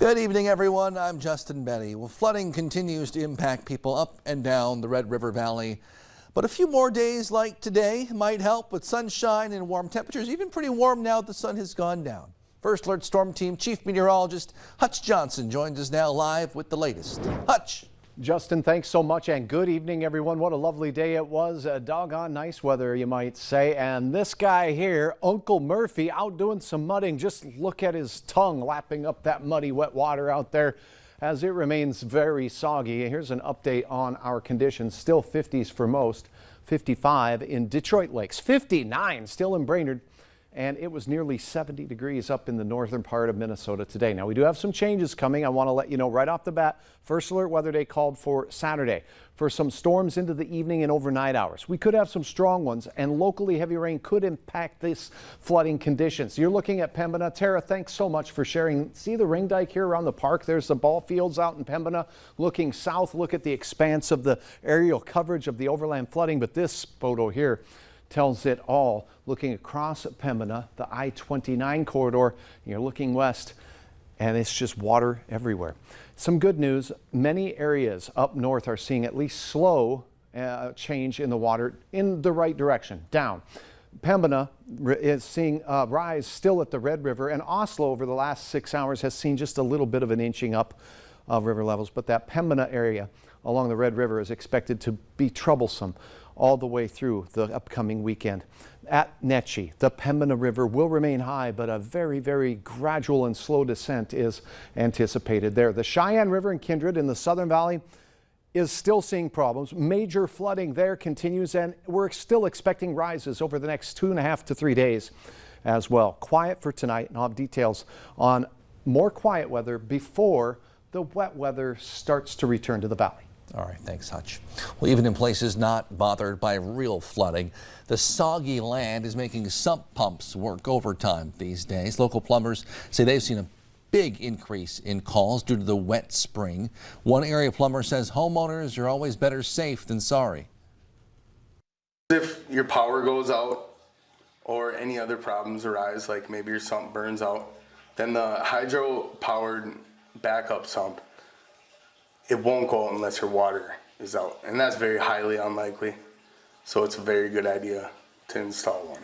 Good evening, everyone. I'm Justin Benny. Well, flooding continues to impact people up and down the Red River Valley. But a few more days like today might help with sunshine and warm temperatures, even pretty warm now that the sun has gone down. First Alert Storm Team Chief Meteorologist Hutch Johnson joins us now live with the latest. Hutch. Justin, thanks so much, and good evening, everyone. What a lovely day it was. Doggone nice weather, you might say. And this guy here, Uncle Murphy, out doing some mudding. Just look at his tongue lapping up that muddy, wet water out there as it remains very soggy. Here's an update on our conditions. Still 50s for most, 55 in Detroit Lakes, 59 still in Brainerd. And it was nearly 70 degrees up in the northern part of Minnesota today. Now, we do have some changes coming. I want to let you know right off the bat, First Alert Weather Day called for Saturday for some storms into the evening and overnight hours. We could have some strong ones, and locally heavy rain could impact this flooding conditions. You're looking at Pembina. Tara, thanks so much for sharing. See the ring dike here around the park? There's the ball fields out in Pembina. Looking south, look at the expanse of the aerial coverage of the overland flooding. But this photo here tells it all. Looking across Pembina, the I-29 corridor, you're looking west, and it's just water everywhere. Some good news, many areas up north are seeing at least slow change in the water in the right direction, down. Pembina is seeing a rise still at the Red River, and Oslo over the last 6 hours has seen just a little bit of an inching up of river levels, but that Pembina area along the Red River is expected to be troublesome all the way through the upcoming weekend. At Netchie, the Pembina River will remain high, but a very, very gradual and slow descent is anticipated there. The Cheyenne River and Kindred in the Southern Valley is still seeing problems. Major flooding there continues, and we're still expecting rises over the next 2.5 to 3 days as well. Quiet for tonight, and I'll have details on more quiet weather before the wet weather starts to return to the valley. All right, thanks, Hutch. Well, even in places not bothered by real flooding, the soggy land is making sump pumps work overtime these days. Local plumbers say they've seen a big increase in calls due to the wet spring. One area plumber says homeowners are always better safe than sorry. If your power goes out or any other problems arise, like maybe your sump burns out, then the hydro-powered backup sump, it won't go unless your water is out, and that's very highly unlikely. So it's a very good idea to install one.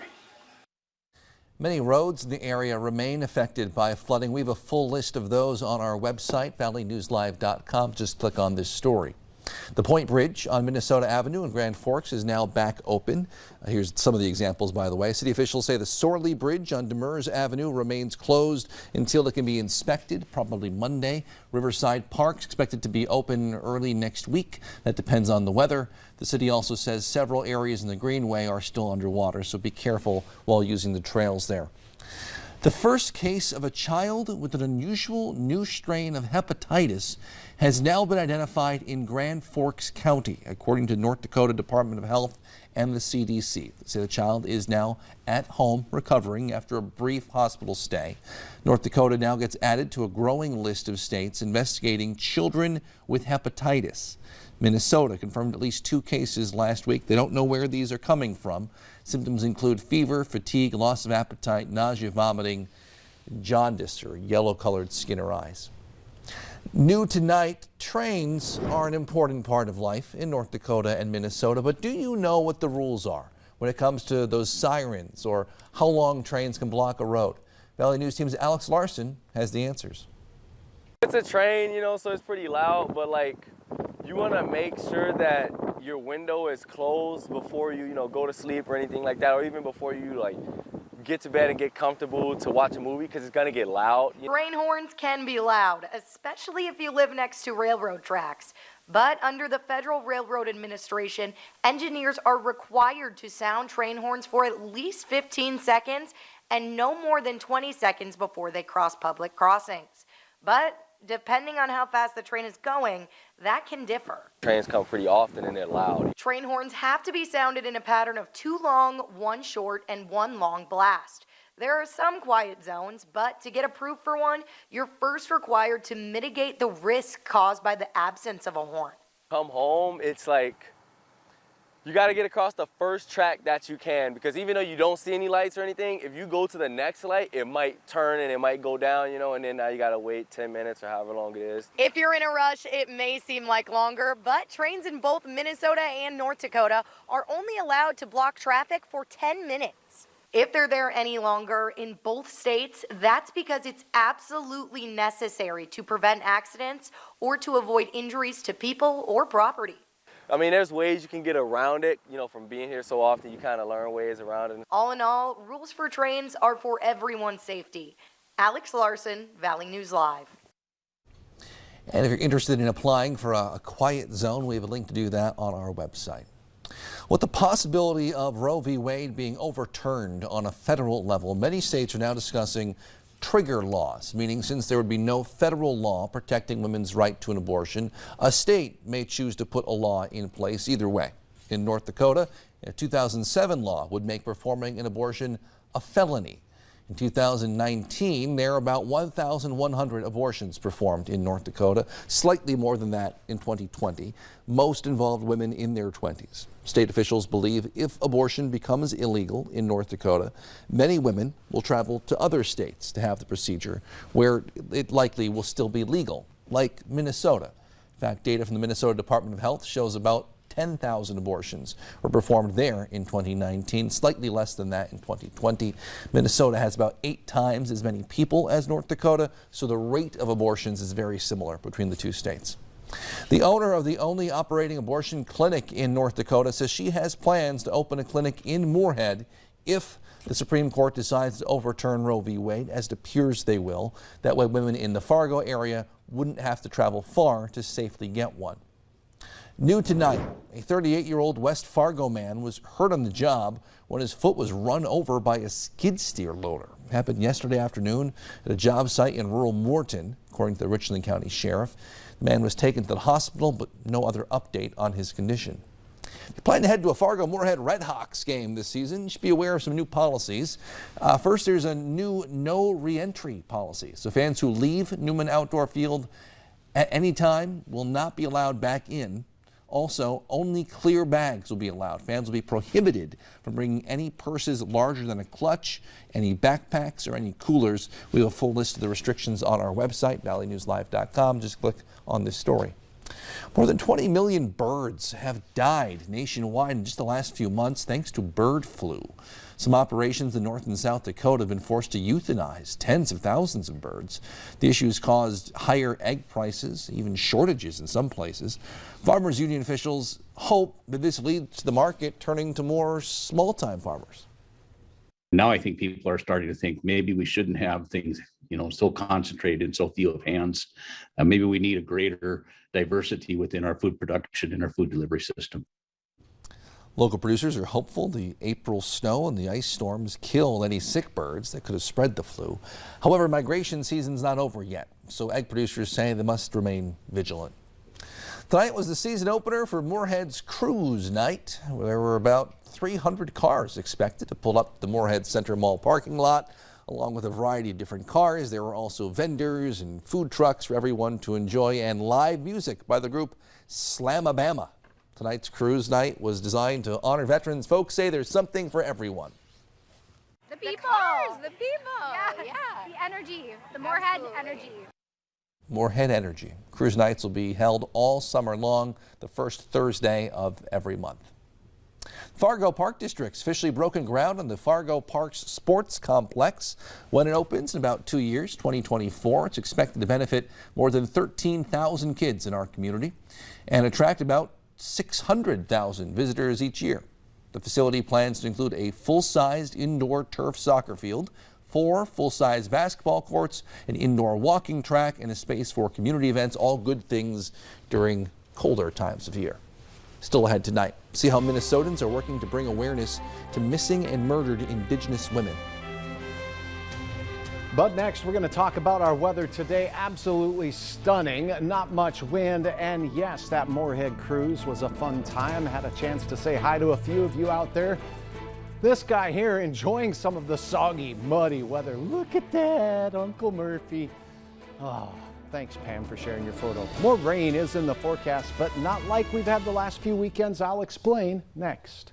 Many roads in the area remain affected by flooding. We have a full list of those on our website, valleynewslive.com. Just click on this story. The Point Bridge on Minnesota Avenue in Grand Forks is now back open. Here's some of the examples, by the way. City officials say the Sorley Bridge on Demers Avenue remains closed until it can be inspected, probably Monday. Riverside Park's expected to be open early next week. That depends on the weather. The city also says several areas in the Greenway are still underwater, so be careful while using the trails there. The first case of a child with an unusual new strain of hepatitis has now been identified in Grand Forks County, according to North Dakota Department of Health and the CDC. They say the child is now at home recovering after a brief hospital stay. North Dakota now gets added to a growing list of states investigating children with hepatitis. Minnesota confirmed at least 2 cases last week. They don't know where these are coming from. Symptoms include fever, fatigue, loss of appetite, nausea, vomiting, jaundice or yellow-colored skin or eyes. New tonight, trains are an important part of life in North Dakota and Minnesota, but do you know what the rules are when it comes to those sirens or how long trains can block a road? Valley News Team's Alex Larson has the answers. It's a train, you know, so it's pretty loud, but you want to make sure that your window is closed before you go to sleep or anything like that, or even before you get to bed and get comfortable to watch a movie, because it's going to get loud. Train horns can be loud, especially if you live next to railroad tracks. But under the Federal Railroad Administration, engineers are required to sound train horns for at least 15 seconds and no more than 20 seconds before they cross public crossings. But depending on how fast the train is going, that can differ. Trains come pretty often and they're loud. Train horns have to be sounded in a pattern of 2 long, 1 short, and 1 long blast. There are some quiet zones, but to get approved for one, you're first required to mitigate the risk caused by the absence of a horn. Come home, it's You got to get across the first track that you can, because even though you don't see any lights or anything, if you go to the next light, it might turn and it might go down, you know, and then now you got to wait 10 minutes or however long it is. If you're in a rush, it may seem like longer, but trains in both Minnesota and North Dakota are only allowed to block traffic for 10 minutes. If they're there any longer in both states, that's because it's absolutely necessary to prevent accidents or to avoid injuries to people or property. I mean, there's ways you can get around it, you know, from being here so often, you kind of learn ways around it. All in all, rules for trains are for everyone's safety. Alex Larson, Valley News Live. And if you're interested in applying for a quiet zone, we have a link to do that on our website. With the possibility of Roe v. Wade being overturned on a federal level, many states are now discussing trigger laws, meaning since there would be no federal law protecting women's right to an abortion, a state may choose to put a law in place either way. In North Dakota, a 2007 law would make performing an abortion a felony. In 2019, there are about 1,100 abortions performed in North Dakota, slightly more than that in 2020. Most involved women in their 20s. State officials believe if abortion becomes illegal in North Dakota, many women will travel to other states to have the procedure where it likely will still be legal, like Minnesota. In fact, data from the Minnesota Department of Health shows about 10,000 abortions were performed there in 2019, slightly less than that in 2020. Minnesota has about 8 times as many people as North Dakota, so the rate of abortions is very similar between the two states. The owner of the only operating abortion clinic in North Dakota says she has plans to open a clinic in Moorhead if the Supreme Court decides to overturn Roe v. Wade, as it appears they will. That way women in the Fargo area wouldn't have to travel far to safely get one. New tonight, a 38-year-old West Fargo man was hurt on the job when his foot was run over by a skid steer loader. It happened yesterday afternoon at a job site in rural Morton, according to the Richland County Sheriff. The man was taken to the hospital, but no other update on his condition. If you plan to head to a Fargo-Moorhead Redhawks game this season, you should be aware of some new policies. First, there's a new no re-entry policy. So fans who leave Newman Outdoor Field at any time will not be allowed back in. Also, only clear bags will be allowed. Fans will be prohibited from bringing any purses larger than a clutch, any backpacks, or any coolers. We have a full list of the restrictions on our website, valleynewslive.com. Just click on this story. More than 20 million birds have died nationwide in just the last few months thanks to bird flu. Some operations in North and South Dakota have been forced to euthanize tens of thousands of birds. The issue has caused higher egg prices, even shortages in some places. Farmers Union officials hope that this leads to the market turning to more small-time farmers. Now I think people are starting to think maybe we shouldn't have things, so concentrated in so few of hands. Maybe we need a greater diversity within our food production and our food delivery system. Local producers are hopeful the April snow and the ice storms killed any sick birds that could have spread the flu. However, migration season's not over yet, so egg producers say they must remain vigilant. Tonight was the season opener for Moorhead's Cruise Night. There were about 300 cars expected to pull up the Moorhead Center Mall parking lot. Along with a variety of different cars, there were also vendors and food trucks for everyone to enjoy, and live music by the group Slamabama. Tonight's cruise night was designed to honor veterans. Folks say there's something for everyone. The people, the people, yeah, the energy, the Moorhead energy. Moorhead Energy. Cruise nights will be held all summer long, the first Thursday of every month. Fargo Park District's officially broken ground on the Fargo Parks Sports Complex. When it opens in about 2 years, 2024, it's expected to benefit more than 13,000 kids in our community and attract about 600,000 visitors each year. The facility plans to include a full-sized indoor turf soccer field, 4 full-size basketball courts, an indoor walking track, and a space for community events, all good things during colder times of year. Still ahead tonight, see how Minnesotans are working to bring awareness to missing and murdered Indigenous women. But next, we're going to talk about our weather today. Absolutely stunning, not much wind, and yes, that Moorhead cruise was a fun time. Had a chance to say hi to a few of you out there. This guy here enjoying some of the soggy, muddy weather. Look at that, Uncle Murphy. Oh, Thanks, Pam, for sharing your photo. More rain is in the forecast, but not like we've had the last few weekends. I'll explain next.